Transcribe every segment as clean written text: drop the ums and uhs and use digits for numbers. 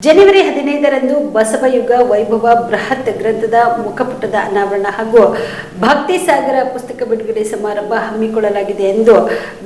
ಜನವರಿ 15ರಂದು ಬಸವಯುಗ ವೈಭವ ಬೃಹತ್ ಗ್ರಂಥದ ಮುಖಪುಟದ ಅನಾವರಣ ಹಾಗೂ ಭಕ್ತಿ ಸಾಗರ ಪುಸ್ತಕ ಬಿಡುಗಡೆ ಸಮಾರಂಭ ಹಮ್ಮಿಕೊಳ್ಳಲಾಗಿದೆ ಎಂದು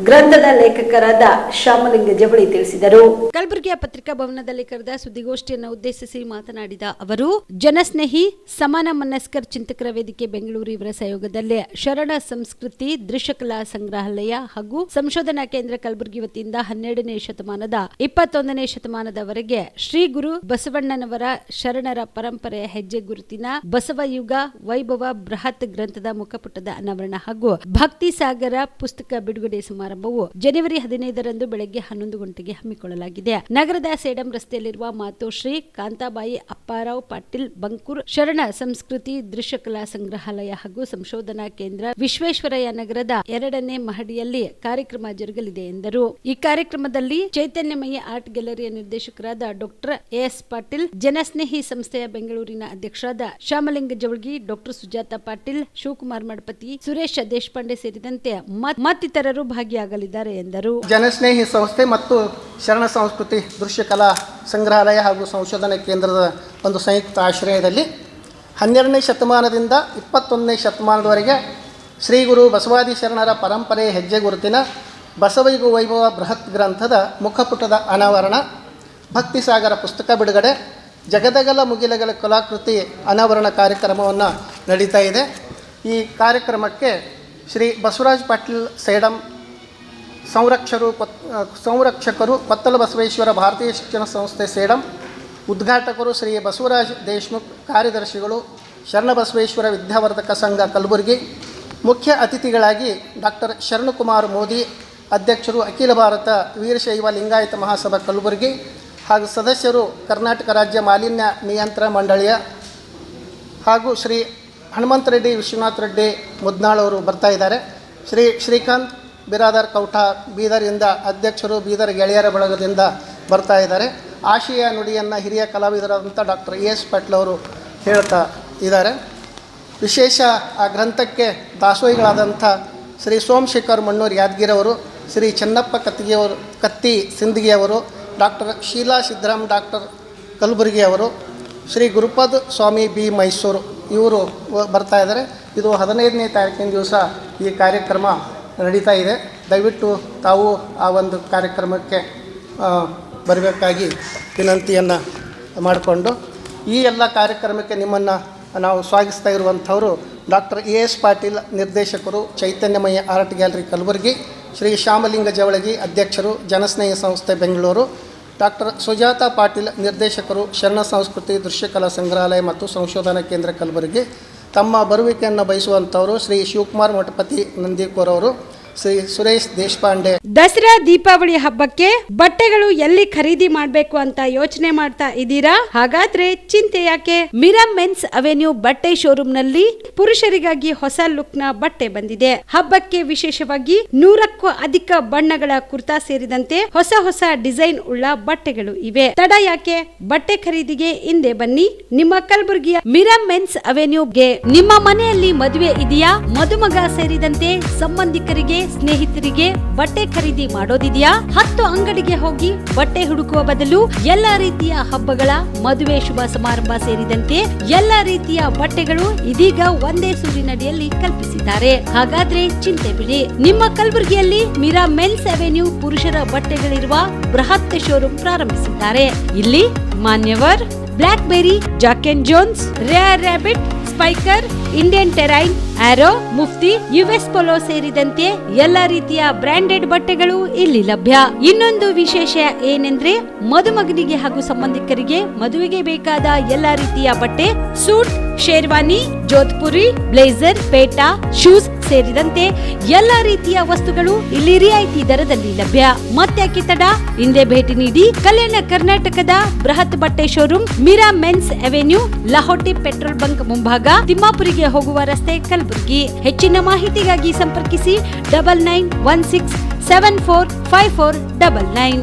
ಗ್ರಂಥದ ಲೇಖಕರಾದ ಶ್ಯಾಮಲಿಂಗ ಜವಳಿ ತಿಳಿಸಿದರು. ಕಲಬುರಗಿಯ ಪತ್ರಿಕಾ ಭವನದಲ್ಲಿ ಕರೆದ ಸುದ್ದಿಗೋಷ್ಠಿಯನ್ನು ಉದ್ದೇಶಿಸಿ ಮಾತನಾಡಿದ ಅವರು, ಜನಸ್ನೇಹಿ ಸಮಾನ ಮನಸ್ಕರ್ ಚಿಂತಕರ ವೇದಿಕೆ ಬೆಂಗಳೂರು ಇವರ ಸಹಯೋಗದಲ್ಲಿ ಶರಣ ಸಂಸ್ಕೃತಿ ದೃಶ್ಯಕಲಾ ಸಂಗ್ರಹಾಲಯ ಹಾಗೂ ಸಂಶೋಧನಾ ಕೇಂದ್ರ ಕಲಬುರಗಿ ವತಿಯಿಂದ 12ನೇ ಶತಮಾನದ 21ನೇ ಶತಮಾನದವರೆಗೆ ಶ್ರೀ ಗುರು ಬಸವಣ್ಣನವರ ಶರಣರ ಪರಂಪರೆಯ ಹೆಜ್ಜೆ ಗುರುತಿನ ಬಸವಯುಗ ವೈಭವ ಬೃಹತ್ ಗ್ರಂಥದ ಮುಖಪುಟದ ಅನಾವರಣ ಹಾಗೂ ಭಕ್ತಿ ಸಾಗರ ಪುಸ್ತಕ ಬಿಡುಗಡೆ ಸಮಾರಂಭವು ಜನವರಿ 15ರಂದು ಬೆಳಗ್ಗೆ 11 ಗಂಟೆಗೆ ಹಮ್ಮಿಕೊಳ್ಳಲಾಗಿದೆ. ನಗರದ ಸೇಡಂ ರಸ್ತೆಯಲ್ಲಿರುವ ಮಾತೋಶ್ರೀ ಕಾಂತಾಬಾಯಿ ಅಪ್ಪಾರಾವ್ ಪಾಟೀಲ್ ಬಂಕೂರ್ ಶರಣ ಸಂಸ್ಕೃತಿ ದೃಶ್ಯಕಲಾ ಸಂಗ್ರಹಾಲಯ ಹಾಗೂ ಸಂಶೋಧನಾ ಕೇಂದ್ರ ವಿಶ್ವೇಶ್ವರಯ್ಯ ನಗರದ 2ನೇ ಮಹಡಿಯಲ್ಲಿ ಕಾರ್ಯಕ್ರಮ ಜರುಗಲಿದೆ ಎಂದರು. ಈ ಕಾರ್ಯಕ್ರಮದಲ್ಲಿ ಚೈತನ್ಯಮಯಿ ಆರ್ಟ್ ಗ್ಯಾಲರಿಯ ನಿರ್ದೇಶಕರಾದ ಡಾಕ್ಟರ್ ಎಸ್ ಪಾಟೀಲ್, ಜನಸ್ನೇಹಿ ಸಂಸ್ಥೆಯ ಬೆಂಗಳೂರಿನ ಅಧ್ಯಕ್ಷರಾದ ಶ್ಯಾಮಲಿಂಗ ಜವಳಿ, ಡಾಕ್ಟರ್ ಸುಜಾತಾ ಪಾಟೀಲ್, ಶಿವಕುಮಾರ್ ಮಡಪತಿ, ಸುರೇಶ್ ದೇಶಪಾಂಡೆ ಸೇರಿದಂತೆ ಮತ್ತಿತರರು ಭಾಗಿಯಾಗಲಿದ್ದಾರೆ ಎಂದರು. ಜನಸ್ನೇಹಿ ಸಂಸ್ಥೆ ಮತ್ತು ಶರಣ ಸಂಸ್ಕೃತಿ ದೃಶ್ಯಕಲಾ ಸಂಗ್ರಹಾಲಯ ಹಾಗೂ ಸಂಶೋಧನಾ ಕೇಂದ್ರದ ಒಂದು ಸಂಯುಕ್ತ ಆಶ್ರಯದಲ್ಲಿ 12ನೇ ಶತಮಾನದಿಂದ 21ನೇ ಶತಮಾನದವರೆಗೆ ಶ್ರೀ ಗುರು ಬಸವಾದಿ ಶರಣರ ಪರಂಪರೆ ಹೆಜ್ಜೆ ಗುರುತಿನ ಬಸವಯುಗ ವೈಭವ ಬೃಹತ್ ಗ್ರಂಥದ ಮುಖಪುಟದ ಅನಾವರಣ, ಭಕ್ತಿ ಸಾಗರ ಪುಸ್ತಕ ಬಿಡುಗಡೆ, ಜಗದಗಲ ಮುಗಿಲಗಲ ಕಲಾಕೃತಿ ಅನಾವರಣ ಕಾರ್ಯಕ್ರಮವನ್ನು ನಡೀತಾ ಇದೆ. ಈ ಕಾರ್ಯಕ್ರಮಕ್ಕೆ ಶ್ರೀ ಬಸವರಾಜ್ ಪಾಟೀಲ್ ಸೇಡಂ ಸಂರಕ್ಷಕರು ಕೊತ್ತಲ ಬಸವೇಶ್ವರ ಭಾರತೀಯ ಶಿಕ್ಷಣ ಸಂಸ್ಥೆ ಸೇಡಂ, ಉದ್ಘಾಟಕರು ಶ್ರೀ ಬಸವರಾಜ್ ದೇಶಮುಖ್, ಕಾರ್ಯದರ್ಶಿಗಳು ಶರಣಬಸವೇಶ್ವರ ವಿದ್ಯಾವರ್ಧಕ ಸಂಘ ಕಲಬುರಗಿ, ಮುಖ್ಯ ಅತಿಥಿಗಳಾಗಿ ಡಾಕ್ಟರ್ ಶರಣಕುಮಾರ್ ಮೋದಿ, ಅಧ್ಯಕ್ಷರು ಅಖಿಲ ಭಾರತ ವೀರಶೈವ ಲಿಂಗಾಯತ ಮಹಾಸಭಾ ಕಲಬುರಗಿ ಹಾಗೂ ಸದಸ್ಯರು ಕರ್ನಾಟಕ ರಾಜ್ಯ ಮಾಲಿನ್ಯ ನಿಯಂತ್ರಣ ಮಂಡಳಿಯ ಹಾಗೂ ಶ್ರೀ ಹನುಮಂತ ರೆಡ್ಡಿ ವಿಶ್ವನಾಥ್ ರೆಡ್ಡಿ ಮುದ್ನಾಳ್ ಅವರು ಬರ್ತಾ ಇದ್ದಾರೆ. ಶ್ರೀಕಾಂತ್ ಬಿರಾದರ್ ಕೌಠ ಬೀದರಿಂದ ಅಧ್ಯಕ್ಷರು ಬೀದರ್ ಗೆಳೆಯರ ಬಳಗದಿಂದ ಬರ್ತಾ ಇದ್ದಾರೆ. ಆಶಯ ನುಡಿಯನ್ನು ಹಿರಿಯ ಕಲಾವಿದರಾದಂಥ ಡಾಕ್ಟರ್ ಎಸ್ ಪಾಟೀಲ್ ಅವರು ಹೇಳ್ತಾ ಇದ್ದಾರೆ. ವಿಶೇಷ ಆ ಗ್ರಂಥಕ್ಕೆ ದಾಸೋಹಿಗಳಾದಂಥ ಶ್ರೀ ಸೋಮಶೇಖರ್ ಮಣ್ಣೂರು ಯಾದಗಿರವರು, ಶ್ರೀ ಚೆನ್ನಪ್ಪ ಕತ್ತಿ ಸಿಂದಗಿಯವರು, ಡಾಕ್ಟರ್ ಶೀಲಾ ಸಿದ್ದರಾಮ್ ಡಾಕ್ಟರ್ ಕಲಬುರಗಿ ಅವರು, ಶ್ರೀ ಗುರುಪದ್ ಸ್ವಾಮಿ ಬಿ ಮೈಸೂರು ಇವರು ಬರ್ತಾ ಇದ್ದಾರೆ. ಇದು 15ನೇ ತಾರೀಕಿನ ದಿವಸ ಈ ಕಾರ್ಯಕ್ರಮ ನಡೀತಾ ಇದೆ. ದಯವಿಟ್ಟು ತಾವು ಆ ಒಂದು ಕಾರ್ಯಕ್ರಮಕ್ಕೆ ಬರಬೇಕಾಗಿ ವಿನಂತಿಯನ್ನು ಮಾಡಿಕೊಂಡು, ಈ ಎಲ್ಲ ಕಾರ್ಯಕ್ರಮಕ್ಕೆ ನಿಮ್ಮನ್ನು ನಾವು ಸ್ವಾಗತಿಸ್ತಾ ಇರುವಂಥವರು ಡಾಕ್ಟರ್ ಎ ಎಸ್ ಪಾಟೀಲ್, ನಿರ್ದೇಶಕರು ಚೈತನ್ಯಮಯ ಆರ್ಟ್ ಗ್ಯಾಲರಿ ಕಲಬುರಗಿ, ಶ್ರೀ ಶ್ಯಾಮಲಿಂಗ ಜವಳಿ, ಅಧ್ಯಕ್ಷರು ಜನಸ್ನೇಹಿ ಸಂಸ್ಥೆ ಬೆಂಗಳೂರು, ಡಾಕ್ಟರ್ ಸುಜಾತಾ ಪಾಟೀಲ್, ನಿರ್ದೇಶಕರು ಶರಣ ಸಂಸ್ಕೃತಿ ದೃಶ್ಯಕಲಾ ಸಂಗ್ರಹಾಲಯ ಮತ್ತು ಸಂಶೋಧನಾ ಕೇಂದ್ರ ಕಲಬುರಗಿ. ತಮ್ಮ ಬರುವಿಕೆಯನ್ನು ಬಯಸುವಂಥವರು ಶ್ರೀ ಶಿವಕುಮಾರ್ ಮಠಪತಿ ನಂದಿಕೋರ್ ಅವರು, ಶ್ರೀ ಸುರೇಶ್ ದೇಶಪಾಂಡೆ. ದಸರಾ ದೀಪಾವಳಿ ಹಬ್ಬಕ್ಕೆ ಬಟ್ಟೆಗಳು ಎಲ್ಲಿ ಖರೀದಿ ಮಾಡಬೇಕು ಅಂತ ಯೋಚನೆ ಮಾಡ್ತಾ ಇದ್ದೀರಾ? ಹಾಗಾದ್ರೆ ಚಿಂತೆ ಯಾಕೆ? ಮಿರಾ ಮೆನ್ಸ್ ಅವೆನ್ಯೂ ಬಟ್ಟೆ ಶೋರೂಮ್ ನಲ್ಲಿ ಪುರುಷರಿಗಾಗಿ ಹೊಸ ಲುಕ್ ನ ಬಟ್ಟೆ ಬಂದಿದೆ. ಹಬ್ಬಕ್ಕೆ ವಿಶೇಷವಾಗಿ 100ಕ್ಕೂ ಅಧಿಕ ಬಣ್ಣಗಳ ಕುರ್ತಾ ಸೇರಿದಂತೆ ಹೊಸ ಡಿಸೈನ್ ಉಳ್ಳ ಬಟ್ಟೆಗಳು ಇವೆ. ತಡ ಯಾಕೆ? ಬಟ್ಟೆ ಖರೀದಿಗೆ ಹಿಂದೆ ಬನ್ನಿ. ನಿಮ್ಮ ಕಲಬುರಗಿಯ ಮಿರಾ ಮೆನ್ಸ್ ಅವೆನ್ಯೂಗೆ. ನಿಮ್ಮ ಮನೆಯಲ್ಲಿ ಮದುವೆ ಇದೆಯಾ? ಮದುಮಗ ಸೇರಿದಂತೆ ಸಂಬಂಧಿಕರಿಗೆ, ಸ್ನೇಹಿತರಿಗೆ ಬಟ್ಟೆ ಖರೀದಿ ಮಾಡೋದಿದೆಯಾ? 10 ಅಂಗಡಿಗೆ ಹೋಗಿ ಬಟ್ಟೆ ಹುಡುಕುವ ಬದಲು ಎಲ್ಲಾ ರೀತಿಯ ಹಬ್ಬಗಳ, ಮದುವೆ, ಶುಭ ಸಮಾರಂಭ ಸೇರಿದಂತೆ ಎಲ್ಲಾ ರೀತಿಯ ಬಟ್ಟೆಗಳು ಇದೀಗ ಒಂದೇ ಸೂರಿನಡಿಯಲ್ಲಿ ಕಲ್ಪಿಸಿದ್ದಾರೆ. ಹಾಗಾದ್ರೆ ಚಿಂತೆ ಬಿಡಿ. ನಿಮ್ಮ ಕಲಬುರಗಿಯಲ್ಲಿ ಮಿರಾ ಮೆನ್ಸ್ ಅವೆನ್ಯೂ ಪುರುಷರ ಬಟ್ಟೆಗಳಿರುವ ಬೃಹತ್ ಶೋರೂಮ್ ಪ್ರಾರಂಭಿಸಿದ್ದಾರೆ. ಇಲ್ಲಿ Manyavar, Blackberry, Jack and Jones, Rare Rabbit, Spykar, Indian Terrain, Arrow, Mufti, US Polo ಸೇರಿದಂತೆ ಎಲ್ಲಾ ರೀತಿಯ ಬ್ರಾಂಡೆಡ್ ಬಟ್ಟೆಗಳು ಇಲ್ಲಿ ಲಭ್ಯ. ಇನ್ನೊಂದು ವಿಶೇಷ ಏನೆಂದ್ರೆ, ಮದುಮಗನಿಗೆ ಹಾಗೂ ಸಂಬಂಧಿಕರಿಗೆ ಮದುವೆಗೆ ಬೇಕಾದ ಎಲ್ಲಾ ರೀತಿಯ ಬಟ್ಟೆ, ಸೂಟ್, ಶೇರ್ವಾನಿ, ಜೋಧ್ಪುರಿ, ಬ್ಲೇಸರ್, ಪೇಟಾ, ಶೂಸ್ ಸೇರಿದಂತೆ ಎಲ್ಲಾ ರೀತಿಯ ವಸ್ತುಗಳು ಇಲ್ಲಿ ರಿಯಾಯಿತಿ ದರದಲ್ಲಿ ಲಭ್ಯ. ಮತ್ತ್ಯಾಕೆ ತಡ? ಹಿಂದೆ ಭೇಟಿ ನೀಡಿ. ಕಲ್ಯಾಣ ಕರ್ನಾಟಕದ ಬೃಹತ್ ಬಟ್ಟೆ showroom Mira men's avenue, Lahoti petrol bunk ಮುಂಭಾಗ, ತಿಮ್ಮಾಪುರಿಗೆ ಹೋಗುವ ರಸ್ತೆ, ಕಲಬುರಗಿ. ಹೆಚ್ಚಿನ ಮಾಹಿತಿಗಾಗಿ ಸಂಪರ್ಕಿಸಿ 9916745499.